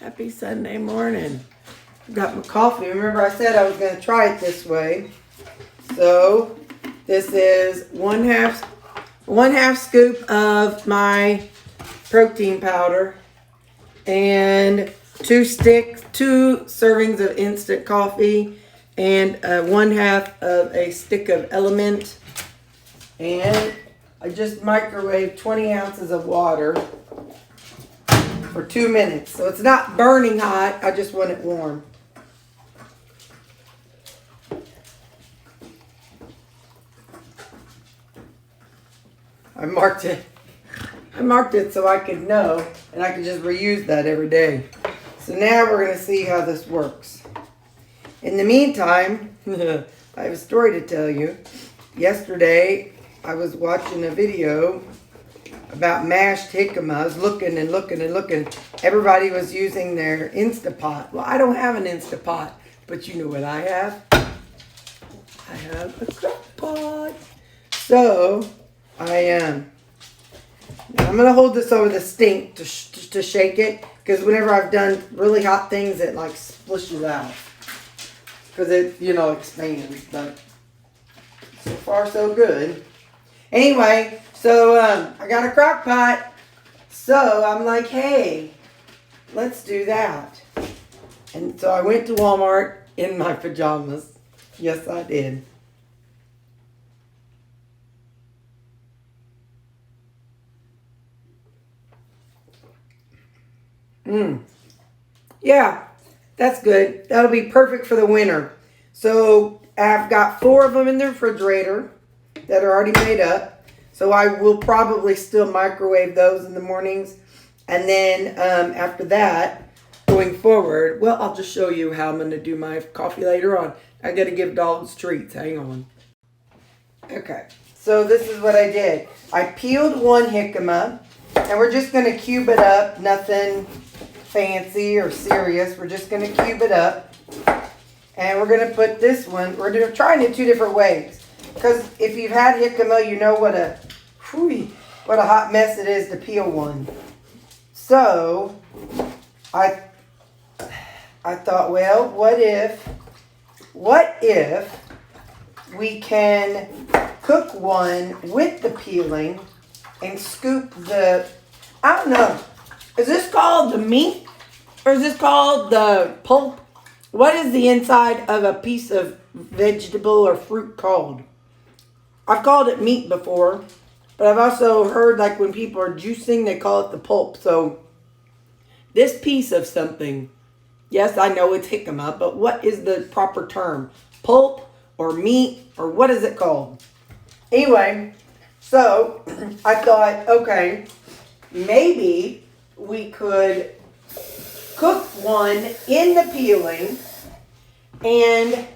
Happy Sunday morning. Got my coffee. Remember I said I was going to try it this way. So this is one half scoop of my protein powder and two servings of instant coffee and 1/2 of a stick of Element. And I just microwaved 20 ounces of water for 2 minutes. So it's not burning hot. I just want it warm. I marked it so I could know, and I could just reuse that every day. So now we're going to see how this works. In the meantime, I have a story to tell you. Yesterday, I was watching a video about mashed jicama. I was looking and looking and looking. Everybody was using their Instapot. Well, I don't have an Instapot, but you know what I have? I have a crock pot. So I'm going to hold this over the stink to shake it, because whenever I've done really hot things, it like splishes out. Because it, expands. But so far, so good. Anyway, so I got a crock pot. So I'm like, hey, let's do that. And so I went to Walmart in my pajamas. Yes, I did. Yeah, that's good. That'll be perfect for the winter. So I've got 4 of them in the refrigerator that are already made up. So I will probably still microwave those in the mornings. And then after that, going forward, well, I'll just show you how I'm going to do my coffee later on. I got to give dogs treats. Hang on. Okay, so this is what I did. I peeled 1 jicama, and we're just going to cube it up. Nothing fancy or serious. We're just going to cube it up. And we're going to put this one, we're trying it 2 different ways. Because if you've had jicama, you know what a hot mess it is to peel one. So, I thought, well, what if we can cook one with the peeling and scoop the, I don't know, is this called the meat or is this called the pulp? What is the inside of a piece of vegetable or fruit called? I've called it meat before, but I've also heard like when people are juicing, they call it the pulp. So this piece of something, yes, I know it's jicama, but what is the proper term? Pulp or meat or what is it called? Anyway, so I thought, okay, maybe we could cook one in the peeling and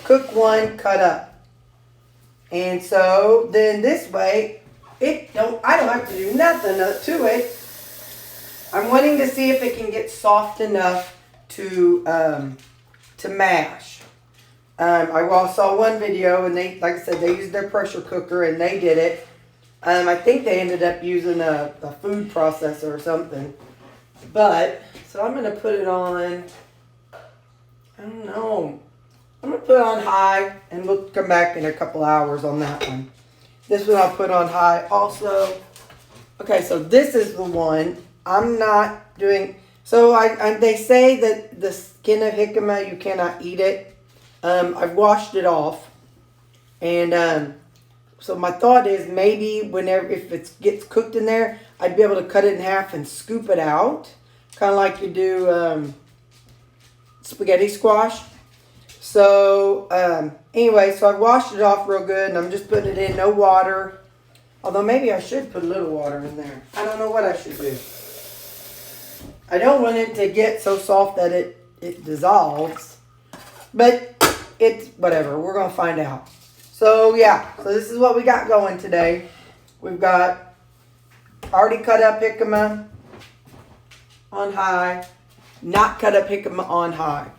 cook one cut up. And so then this way, I don't have to do nothing to it. I'm wanting to see if it can get soft enough to mash. I saw one video and they, like I said, they used their pressure cooker and they did it. I think they ended up using a food processor or something. But, so I'm going to put it on, I don't know. I'm going to put it on high and we'll come back in a couple hours on that one. This one I'll put on high also. Okay, so this is the one I'm not doing. So they say that the skin of jicama, you cannot eat it. I've washed it off. And so my thought is maybe if it gets cooked in there, I'd be able to cut it in half and scoop it out. Kind of like you do spaghetti squash. So anyway, so I washed it off real good and I'm just putting it in, no water. Although maybe I should put a little water in there. I don't know what I should do. I don't want it to get so soft that it dissolves. But it's whatever. We're going to find out. So yeah, so this is what we got going today. We've got already cut up jicama on high, not cut up jicama on high.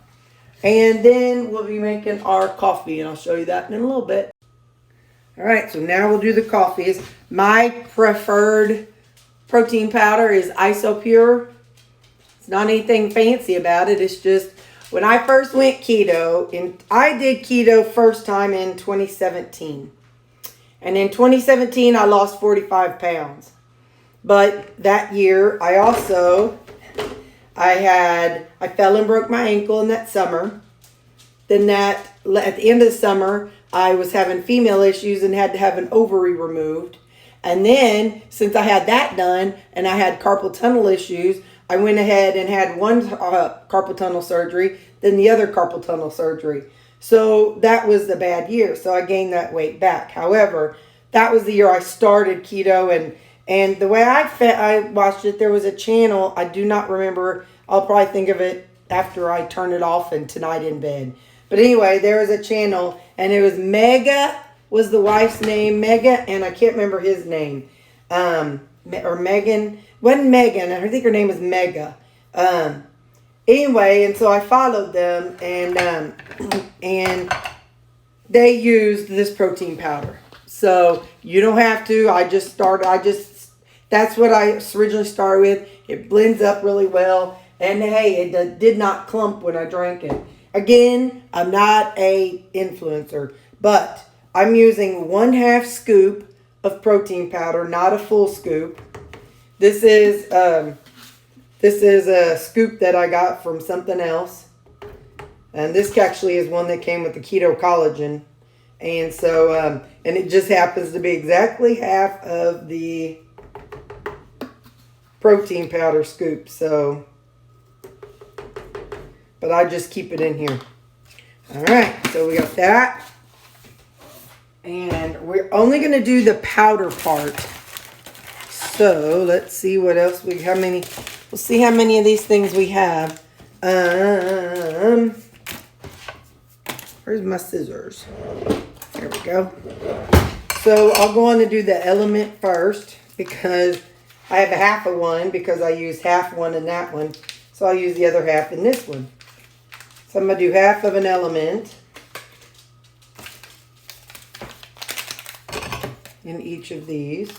And then we'll be making our coffee, and I'll show you that in a little bit. All right, so now we'll do the coffees. My preferred protein powder is Isopure. It's not anything fancy about it. It's just when I first went keto, and I did keto first time in 2017. And in 2017, I lost 45 pounds. But that year, I fell and broke my ankle in that summer. Then at the end of the summer, I was having female issues and had to have an ovary removed. And then, since I had that done and I had carpal tunnel issues, I went ahead and had one carpal tunnel surgery, then the other carpal tunnel surgery. So that was the bad year. So I gained that weight back. However, that was the year I started keto. And the way I watched it, there was a channel. I do not remember. I'll probably think of it after I turn it off and tonight in bed. But anyway, there was a channel, and it was Mega was the wife's name, Mega, and I can't remember his name. Or Megan. Wasn't Megan. I think her name was Mega. Anyway, and so I followed them, and they used this protein powder. So you don't have to. That's what I originally started with. It blends up really well. And hey, it did not clump when I drank it. Again, I'm not a influencer, but I'm using 1/2 scoop of protein powder, not a full scoop. This is a scoop that I got from something else. And this actually is one that came with the keto collagen. And so, and it just happens to be exactly half of the protein powder scoop. So, but I just keep it in here. All right, so we got that. And we're only going to do the powder part. So, let's see what else we'll see how many of these things we have. Where's my scissors? There we go. So I'll go on to do the element first because I have a half of one because I used half one in that one. So I'll use the other half in this one. So I'm going to do half of an element in each of these.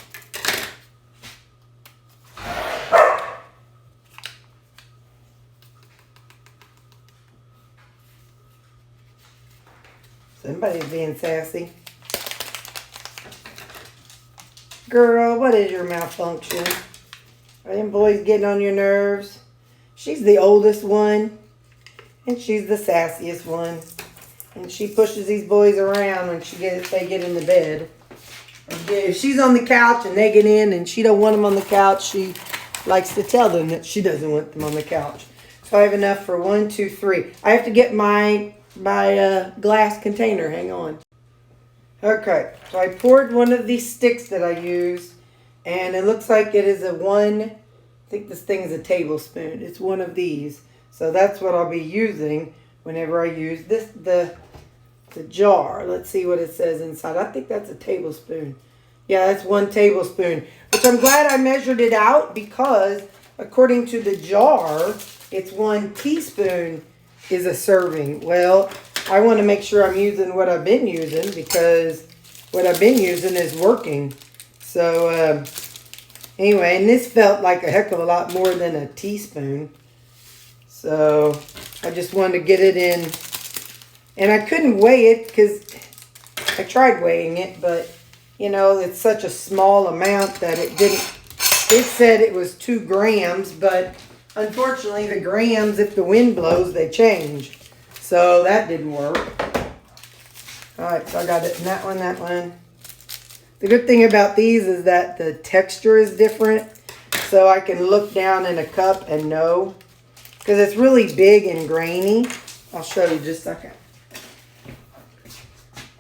Somebody's being sassy. Girl, what is your malfunction? Are them boys getting on your nerves? She's the oldest one, and she's the sassiest one. And she pushes these boys around when they get in the bed. If she's on the couch and they get in and she don't want them on the couch, she likes to tell them that she doesn't want them on the couch. So I have enough for 1, 2, 3. I have to get my glass container. Hang on. Okay, so I poured one of these sticks that I used, and it looks like it is I think this thing is a tablespoon. It's one of these. So that's what I'll be using whenever I use the jar. Let's see what it says inside. I think that's a tablespoon. Yeah, that's 1 tablespoon, which I'm glad I measured it out because according to the jar, it's 1 teaspoon is a serving. Well, I want to make sure I'm using what I've been using because what I've been using is working. So anyway, and this felt like a heck of a lot more than a teaspoon. So I just wanted to get it in. And I couldn't weigh it because I tried weighing it, but you know, it's such a small amount that it said it was 2 grams, but unfortunately the grams, if the wind blows, they change. So that didn't work. Alright, so I got it in that one. The good thing about these is that the texture is different. So I can look down in a cup and know. Because it's really big and grainy. I'll show you just a second.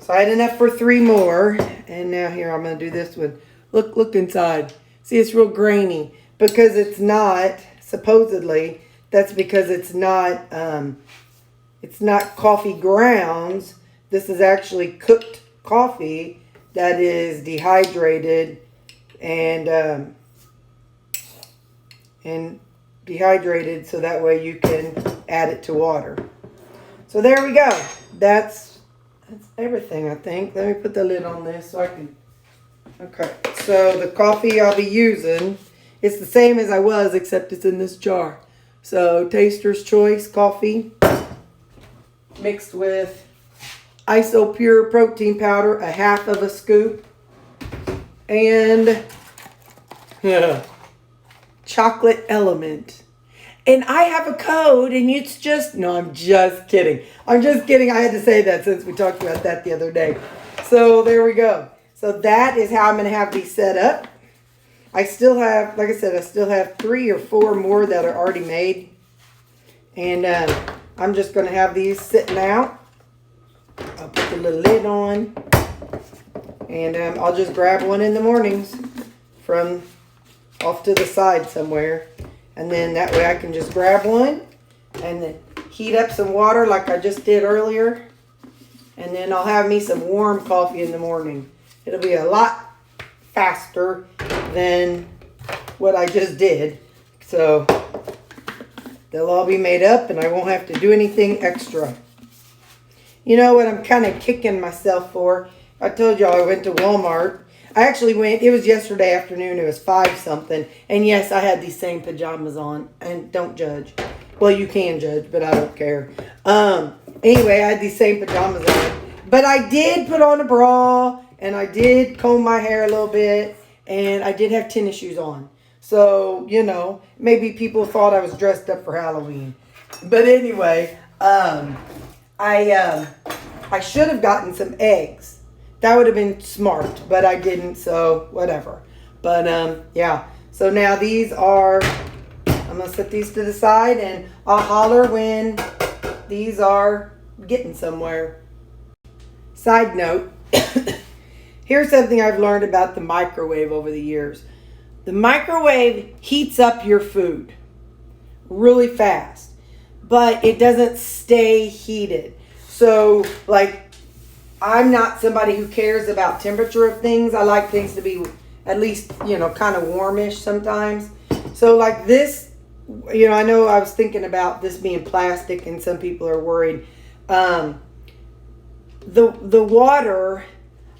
So I had enough for 3 more. And now here, I'm going to do this one. Look inside. See, it's real grainy. Because it's not, supposedly, that's because it's not coffee grounds. This is actually cooked coffee that is dehydrated and dehydrated so that way you can add it to water. So there we go. That's everything, I think. Let me put the lid on this so I can. Okay, so the coffee I'll be using, it's the same as I was except it's in this jar. So Taster's Choice coffee mixed with Iso Pure protein powder, a half of a scoop, and chocolate element. And I have a code, and it's just, no, I'm just kidding. I'm just kidding. I had to say that since we talked about that the other day. So there we go. So that is how I'm going to have these set up. I still have, like I said, I still have 3 or 4 more that are already made. And I'm just going to have these sitting out. I'll put the little lid on. And I'll just grab one in the mornings from off to the side somewhere. And then that way I can just grab one and then heat up some water like I just did earlier. And then I'll have me some warm coffee in the morning. It'll be a lot faster than what I just did. So they'll all be made up and I won't have to do anything extra. You know what I'm kind of kicking myself for? I told y'all I went to Walmart. I actually went, it was yesterday afternoon, it was 5 something. And yes, I had these same pajamas on. And don't judge. Well, you can judge, but I don't care. Anyway, I had these same pajamas on. But I did put on a bra, and I did comb my hair a little bit, and I did have tennis shoes on. So, you know, maybe people thought I was dressed up for Halloween. But anyway, I should have gotten some eggs. That would have been smart, but I didn't, so whatever. But, yeah. So now these are, I'm going to set these to the side, and I'll holler when these are getting somewhere. Side note, here's something I've learned about the microwave over the years. The microwave heats up your food really fast, but it doesn't stay heated. So, like, I'm not somebody who cares about temperature of things. I like things to be at least, you know, kind of warmish sometimes. So like this, you know, I know I was thinking about this being plastic and some people are worried. The water,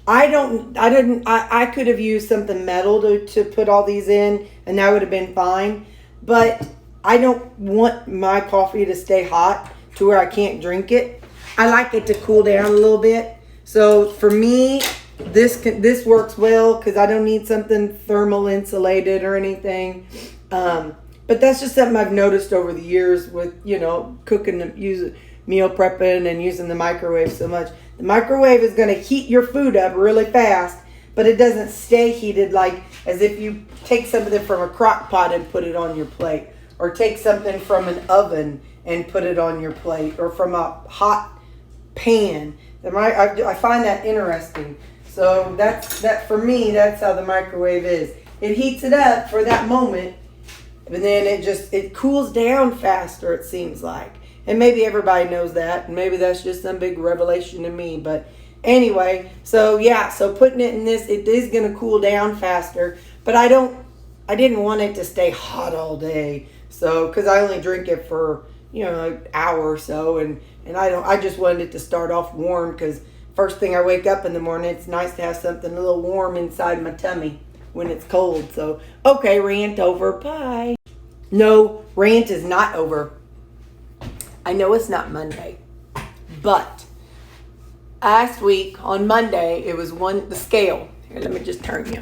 I could have used something metal to put all these in and that would have been fine. But I don't want my coffee to stay hot to where I can't drink it. I like it to cool down a little bit. So for me, this works well because I don't need something thermal insulated or anything. But that's just something I've noticed over the years with, you know, cooking, meal prepping and using the microwave so much. The microwave is going to heat your food up really fast, but it doesn't stay heated like as if you take something from a crock pot and put it on your plate, or take something from an oven and put it on your plate, or from a hot pan. I find that interesting. So that for me, that's how the microwave is. It heats it up for that moment, but then it cools down faster, it seems like. And maybe everybody knows that, and maybe that's just some big revelation to me. But anyway, so yeah, so putting it in this, it is going to cool down faster. But I didn't want it to stay hot all day. So, because I only drink it for, you know, an hour or so, and I just wanted it to start off warm because first thing I wake up in the morning, it's nice to have something a little warm inside my tummy when it's cold. So, okay, rant over. Bye. No, rant is not over. I know it's not Monday, but last week on Monday, it was the scale. Here, let me just turn you.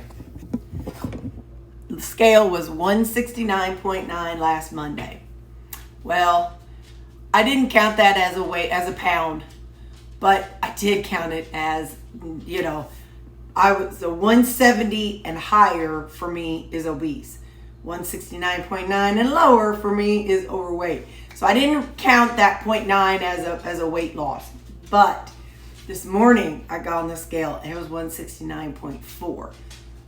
The scale was 169.9 last Monday. Well, I didn't count that as a weight, as a pound, but I did count it as, you know, so 170 and higher for me is obese. 169.9 and lower for me is overweight. So I didn't count that 0.9 as a weight loss. But this morning I got on the scale and it was 169.4.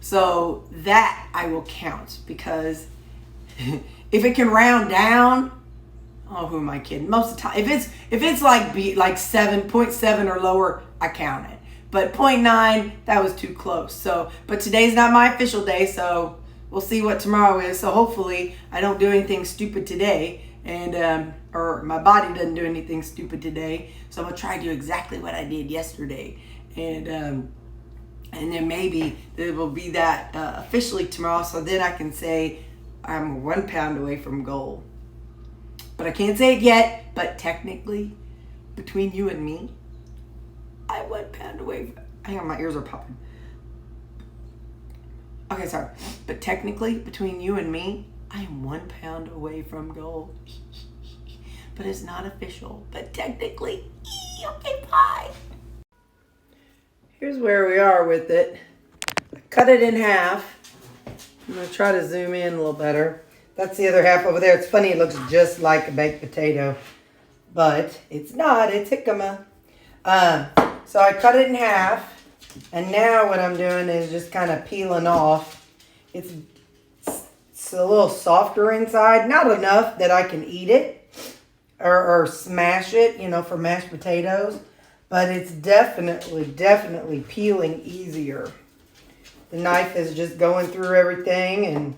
So that I will count because if it can round down, oh, who am I kidding? Most of the time, if it's like 7.7 or lower, I count it. But 0.9, that was too close. So, but today's not my official day, so we'll see what tomorrow is. So hopefully I don't do anything stupid today, and or my body doesn't do anything stupid today. So I'm gonna try to do exactly what I did yesterday, and then maybe it will be that officially tomorrow. So then I can say I'm 1 pound away from goal. but I can't say it yet. But technically, between you and me, I'm 1 pound away from... Hang on, my ears are popping. Okay, sorry. But technically, between you and me, I am 1 pound away from goal. But it's not official. But technically, okay, bye. Here's where we are with it. I cut it in half. I'm going to try to zoom in a little better. That's the other half over there. It's funny, it looks just like a baked potato. But it's not. It's jicama. So I cut it in half. And now what I'm doing is just kind of peeling off. It's a little softer inside. Not enough that I can eat it or smash it, for mashed potatoes. But it's definitely peeling easier. The knife is just going through everything and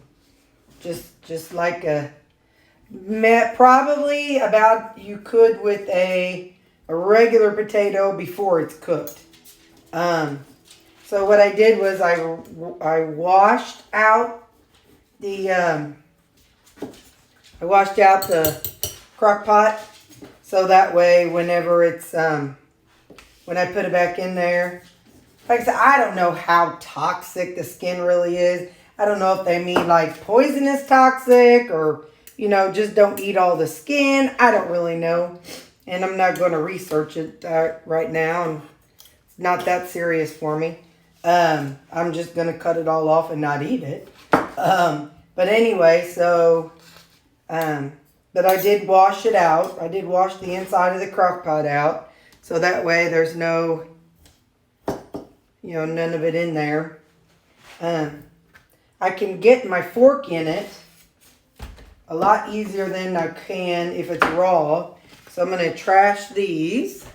just like probably about you could with a regular potato before it's cooked. So what I did was I washed out the crock pot, so that way whenever it's when I put it back in there, like I said, I don't know how toxic the skin really is. I don't know if they mean like poisonous toxic or just don't eat all the skin. I don't really know, and I'm not going to research it right now. It's not that serious for me. I'm just going to cut it all off and not eat it. But anyway, so, but I did wash it out. I did wash the inside of the crock pot out. So that way there's no, none of it in there. I can get my fork in it a lot easier than I can if it's raw. So I'm going to trash these.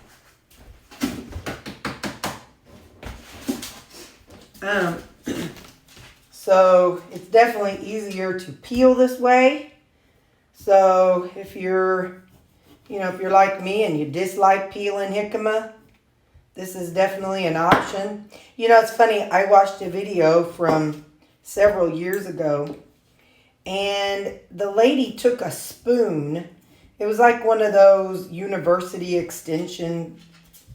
So it's definitely easier to peel this way. So if you're like me and you dislike peeling jicama, this is definitely an option. It's funny, I watched a video from several years ago, and the lady took a spoon. It was like one of those university extension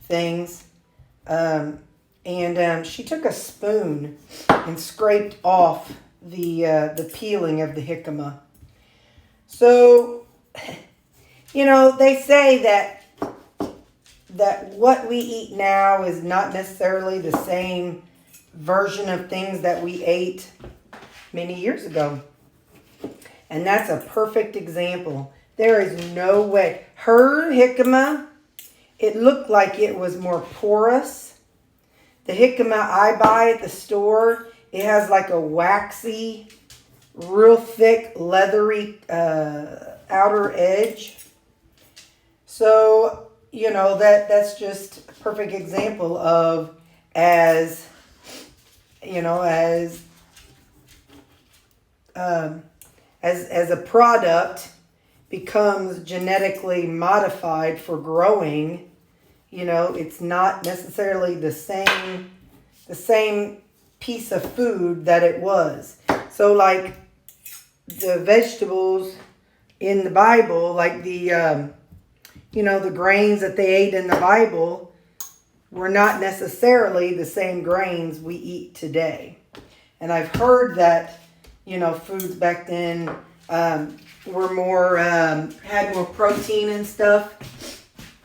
things. And she took a spoon and scraped off the peeling of the jicama. So, they say that what we eat now is not necessarily the same version of things that we ate many years ago. And that's a perfect example. There is no way. Her jicama, it looked like it was more porous. The jicama I buy at the store, it has like a waxy, real thick, leathery outer edge. So, that's just a perfect example of as a product becomes genetically modified for growing, it's not necessarily the same piece of food that it was. So like the vegetables in the Bible, like the grains that they ate in the Bible were not necessarily the same grains we eat today. And I've heard that, foods back then were more, had more protein and stuff.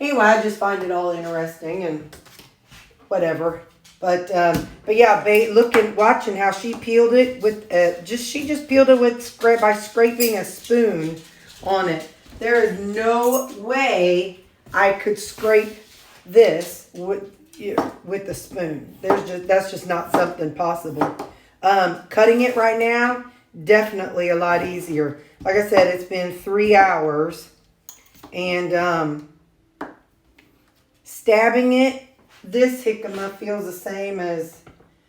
Anyway, I just find it all interesting and whatever. But yeah, watching how she peeled it with she just peeled it by scraping a spoon on it. There is no way I could scrape this with the spoon. That's just not something possible. Cutting it right now, definitely a lot easier. Like I said, it's been 3 hours, and stabbing it, this jicama feels the same as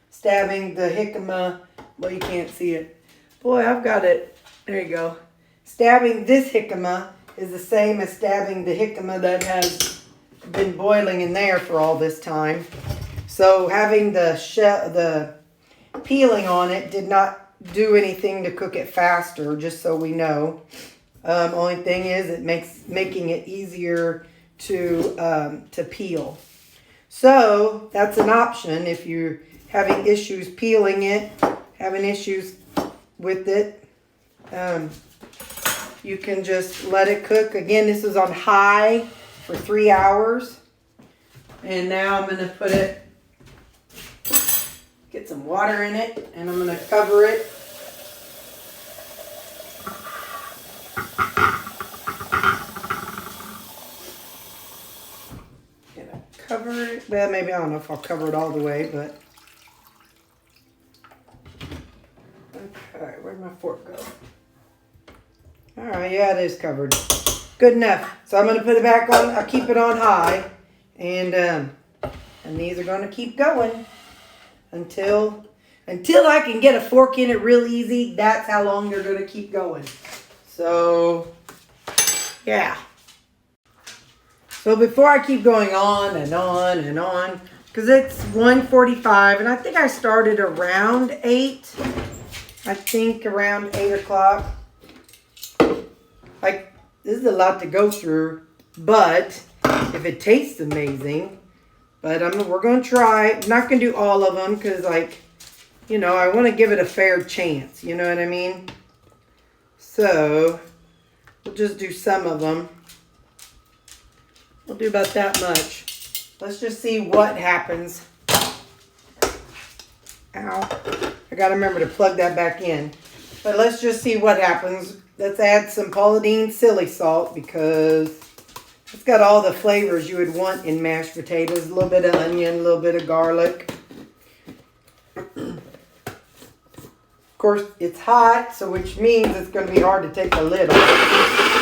stabbing the jicama. Well, you can't see it. Boy, I've got it. There you go. Stabbing this jicama is the same as stabbing the jicama that has been boiling in there for all this time. So having the peeling on it did not do anything to cook it faster, just so we know. Only thing is it makes making it easier to peel. So that's an option if you're having issues peeling it, having issues with it. You can just let it cook. Again, this is on high for 3 hours. And now I'm going to put it, get some water in it, and I'm going to cover it. Gonna cover it. Well, maybe I don't know if I'll cover it all the way, but. Okay, where'd my fork go? All right, yeah, it is covered. Good enough. So I'm going to put it back on. I'll keep it on high, and these are going to keep going until I can get a fork in it real easy. That's how long they're going to keep going. So, yeah. So before I keep going on and on and on, because it's 1:45, and I think I started around 8. I think around 8 o'clock. Like, this is a lot to go through, but if it tastes amazing, but we're going to try. I'm not going to do all of them because, like, you know, I want to give it a fair chance. You know what I mean? So, we'll just do some of them. We'll do about that much. Let's just see what happens. Ow. I got to remember to plug that back in. But let's just see what happens. Let's add some Pauladine Silly Salt because it's got all the flavors you would want in mashed potatoes. A little bit of onion, a little bit of garlic. Of course, it's hot, so which means it's going to be hard to take the lid off.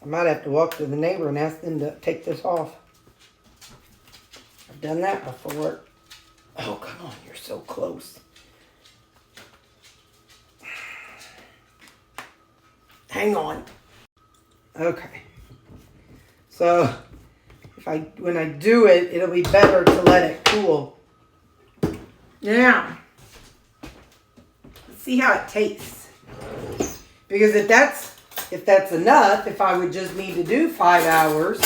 I might have to walk to the neighbor and ask them to take this off. I've done that before. Oh, come on, you're so close. Hang on. Okay. So, when I do it, it'll be better to let it cool. Now, let's see how it tastes. Because if that's enough, if I would just need to do 5 hours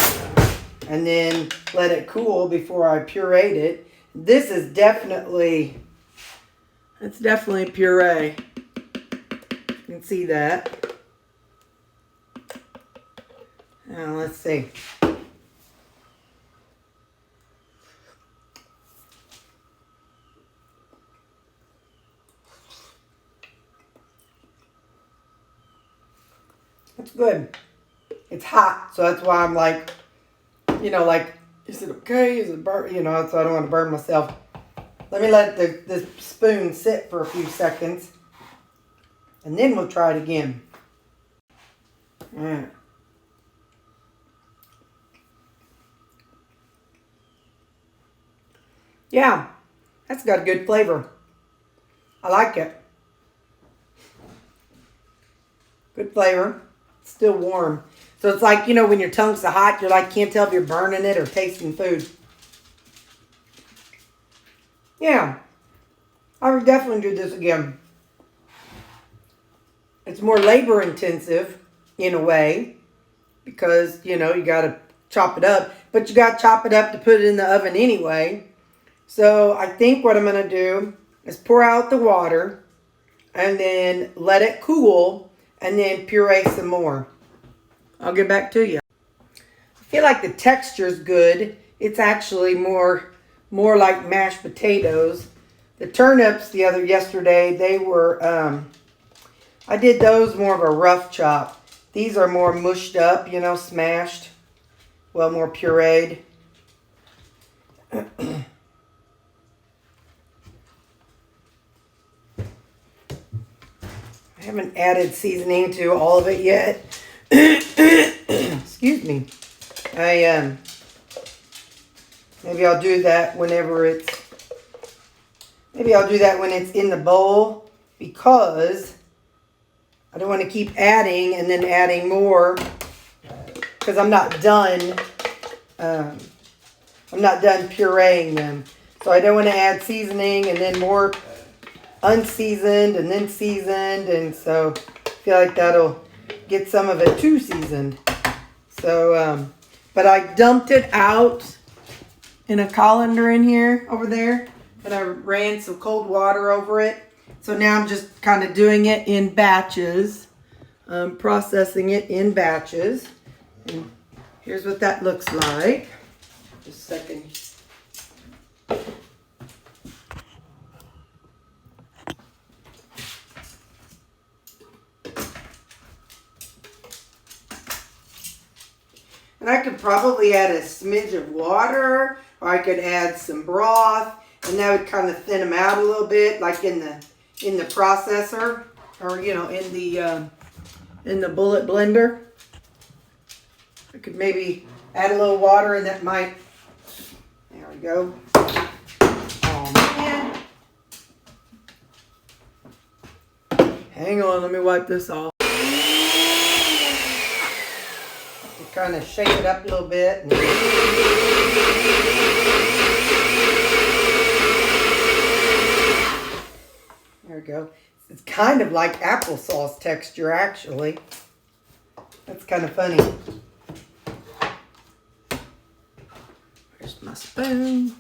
and then let it cool before I pureed it, this is definitely, it's definitely puree. You can see that. Now let's see. It's good. It's hot, so that's why I'm like, you know, like, is it okay? Is it burn? You know, so I don't want to burn myself. Let me let the spoon sit for a few seconds, and then we'll try it again. All right. Yeah, that's got a good flavor. I like it. Good flavor. Still warm. So it's like, you know, when your tongue's so hot, you're like, can't tell if you're burning it or tasting food. Yeah. I would definitely do this again. It's more labor intensive in a way because, you know, you got to chop it up. But you got to chop it up to put it in the oven anyway. So I think what I'm going to do is pour out the water and then let it cool and then puree some more. I'll get back to you. I feel like the texture's good. It's actually more like mashed potatoes. The turnips yesterday, they were, I did those more of a rough chop. These are more mushed up, you know, smashed. Well, more pureed. I haven't added seasoning to all of it yet. Excuse me. Maybe I'll do that whenever Maybe I'll do that when it's in the bowl because I don't want to keep adding and then adding more because I'm not done. I'm not done pureeing them. So I don't want to add seasoning and then more unseasoned and then seasoned. And so I feel like that'll get some of it too seasoned. So, but I dumped it out in a colander in here over there. And I ran some cold water over it. So now I'm just kind of doing it in batches. Processing it in batches. And here's what that looks like. Just a second. And I could probably add a smidge of water, or I could add some broth, and that would kind of thin them out a little bit, like in the processor, or you know, in the bullet blender. I could maybe add a little water, and that might. There we go. Oh man! Hang on, let me wipe this off. Kind of shake it up a little bit. And there we go. It's kind of like applesauce texture, actually. That's kind of funny. Where's my spoon?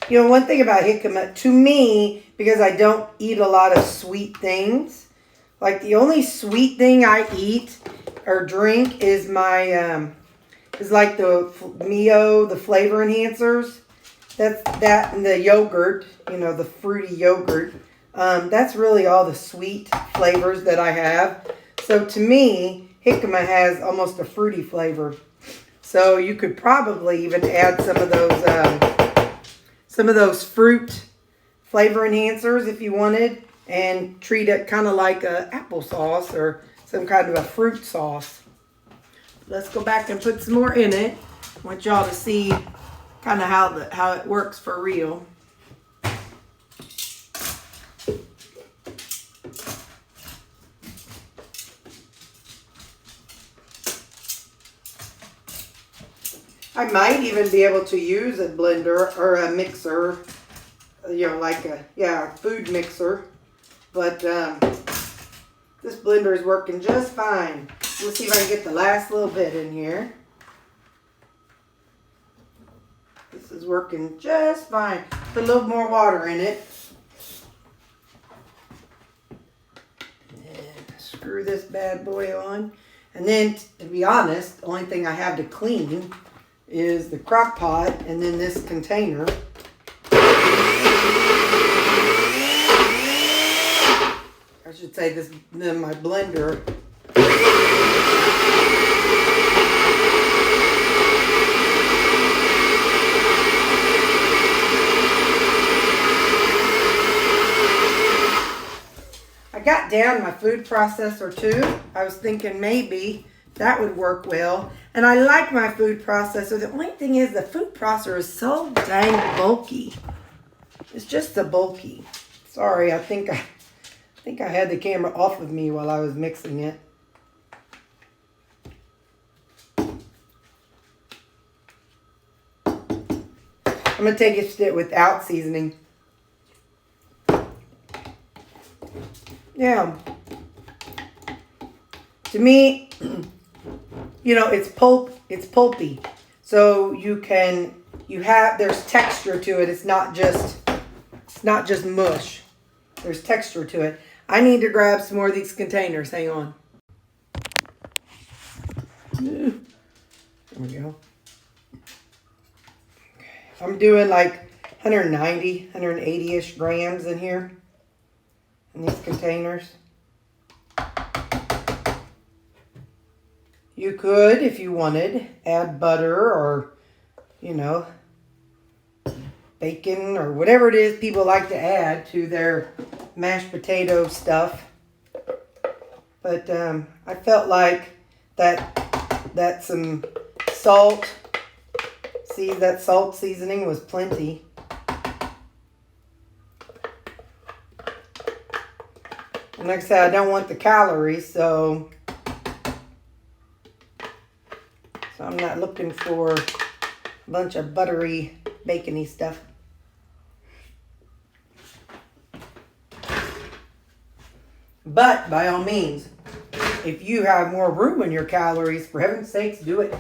You know, one thing about jicama, to me, because I don't eat a lot of sweet things, like the only sweet thing I eat or drink is my is like the Mio, the flavor enhancers. That's that and the yogurt, you know, the fruity yogurt. That's really all the sweet flavors that I have. So to me, jicama has almost a fruity flavor. So you could probably even add some of those fruit flavor enhancers if you wanted, and treat it kind of like a applesauce or some kind of a fruit sauce. Let's go back and put some more in it. I want y'all to see kind of how it works for real. I might even be able to use a blender or a mixer, you know, like a food mixer, but this blender is working just fine. Let's see if I can get the last little bit in here. This is working just fine. Put a little more water in it. And screw this bad boy on. And then, to be honest, the only thing I have to clean is the crock pot and then this container. I should say this, then my blender. I got down my food processor too. I was thinking maybe that would work well. And I like my food processor. The only thing is the food processor is so dang bulky. It's just so bulky. Sorry, I think I had the camera off of me while I was mixing it. I'm going to take it without seasoning. Yeah. To me, you know, it's pulpy. So there's texture to it. It's not just mush. There's texture to it. I need to grab some more of these containers. Hang on. There we go. I'm doing like 190, 180-ish grams in here. In these containers. You could, if you wanted, add butter or, you know, bacon or whatever it is people like to add to their mashed potato stuff. But I felt like that some salt, see, that salt seasoning was plenty. And like I said, I don't want the calories, so I'm not looking for a bunch of buttery, bacony stuff. But by all means, if you have more room in your calories, for heaven's sakes, do it.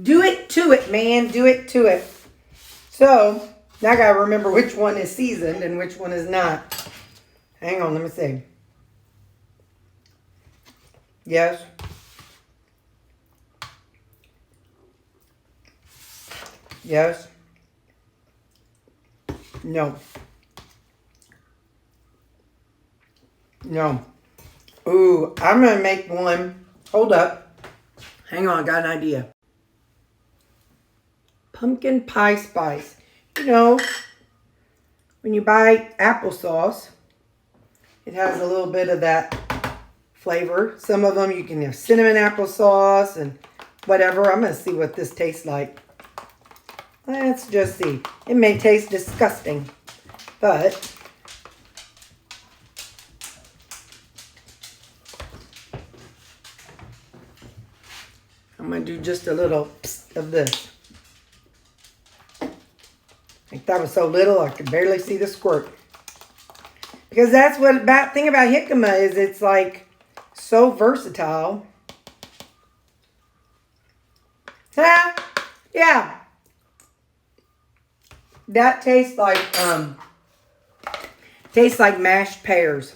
Do it to it, man. Do it to it. So, now I got to remember which one is seasoned and which one is not. Hang on, let me see. Yes. Yes. No. No. Ooh, I'm going to make one. Hold up. Hang on, I got an idea. Pumpkin pie spice. You know, when you buy applesauce, it has a little bit of that flavor. Some of them you can have cinnamon applesauce and whatever. I'm going to see what this tastes like. Let's just see. It may taste disgusting, but I'm going to do just a little of this. I think that was so little I could barely see the squirt. Because that's what thing about jicama is, it's like so versatile. Yeah. That tastes like mashed pears.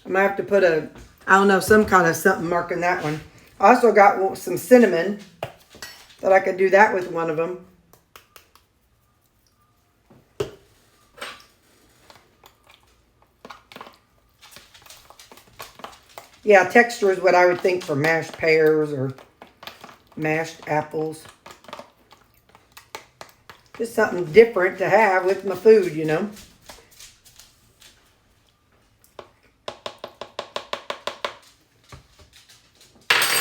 I'm gonna have to put some kind of something marking that one. I also got some cinnamon that I could do that with one of them. Yeah, texture is what I would think for mashed pears or mashed apples. Just something different to have with my food, you know.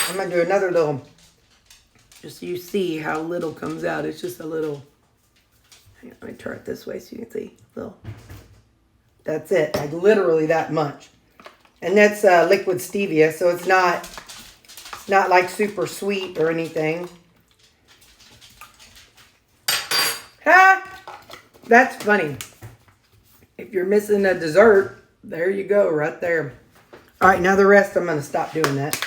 I'm going to do another little, just so you see how little comes out. It's just a little, hang on, let me turn it this way so you can see. Little. That's it, like literally that much. And that's liquid stevia, so it's not like super sweet or anything. That's funny. If you're missing a dessert, there you go, right there. All right, now the rest, I'm going to stop doing that.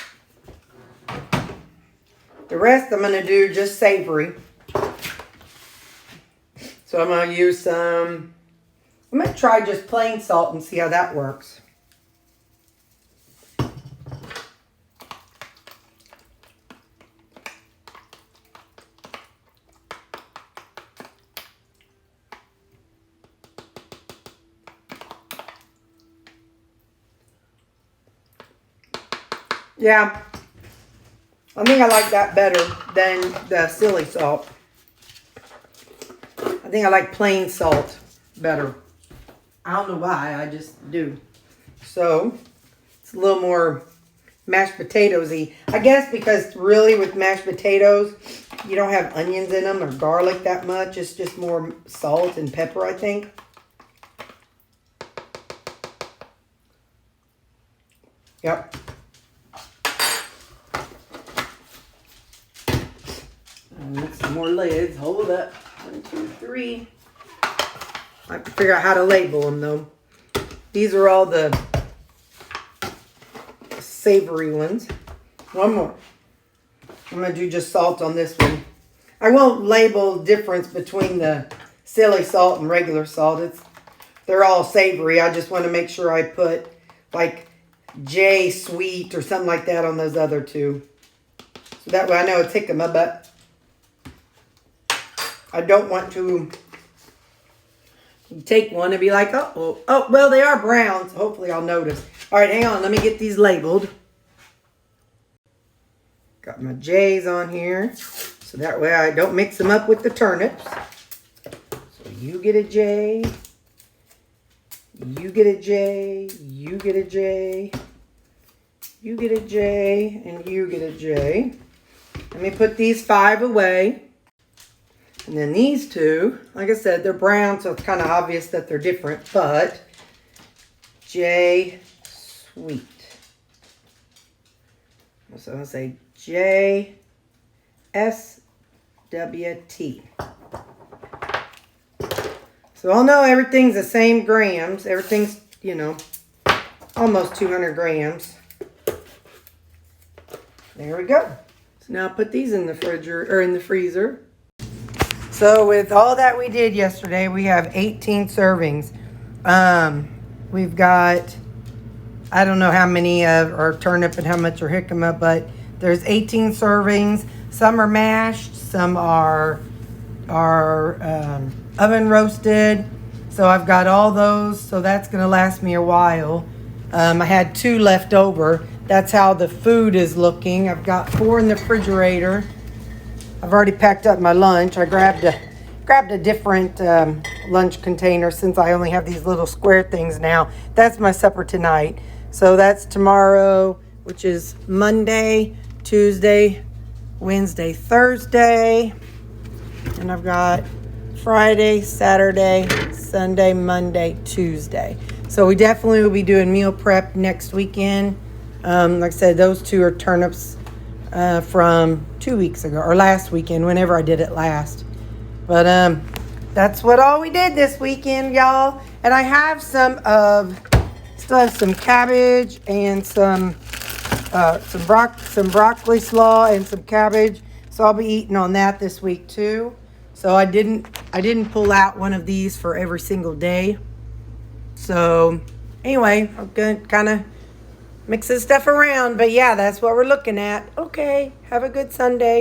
The rest I'm going to do just savory. So I'm going to use some, I'm going to try just plain salt and see how that works. Yeah, I think I like that better than the silly salt. I think I like plain salt better. I don't know why, I just do. So, it's a little more mashed potatoes-y. I guess because really with mashed potatoes, you don't have onions in them or garlic that much. It's just more salt and pepper, I think. Yep. Some more lids. Hold up. 1, 2, 3. I have to figure out how to label them though. These are all the savory ones. One more. I'm going to do just salt on this one. I won't label difference between the silly salt and regular salt. They're all savory. I just want to make sure I put like J sweet or something like that on those other two. So that way I know it's jicama, but I don't want to take one and be like, oh, well, they are brown, so hopefully I'll notice. All right, hang on. Let me get these labeled. Got my J's on here, so that way I don't mix them up with the turnips. So you get a J, you get a J, you get a J, you get a J, and you get a J. Let me put these 5 away. And then these two, like I said, they're brown, so it's kind of obvious that they're different. But J sweet. So I'm going to say JSWT. So I'll know everything's the same grams. Everything's, you know, almost 200 grams. There we go. So now put these in the freezer. So with all that we did yesterday, we have 18 servings. We've got, I don't know how many are turnip and how much are jicama, but there's 18 servings. Some are mashed, some are oven roasted. So I've got all those, so that's gonna last me a while. I had 2 left over. That's how the food is looking. I've got 4 in the refrigerator. I've already packed up my lunch. I grabbed a different lunch container since I only have these little square things now. That's my supper tonight. So that's tomorrow, which is Monday, Tuesday, Wednesday, Thursday. And I've got Friday, Saturday, Sunday, Monday, Tuesday. So we definitely will be doing meal prep next weekend. Like I said, those 2 are turnips from 2 weeks ago, or last weekend, whenever I did it last. But that's what all we did this weekend, y'all. And I have still have some cabbage and some broccoli slaw and some cabbage. So I'll be eating on that this week too. So I didn't pull out one of these for every single day. So anyway, I'm gonna kind of mix this stuff around. But yeah, that's what we're looking at. Okay, have a good Sunday.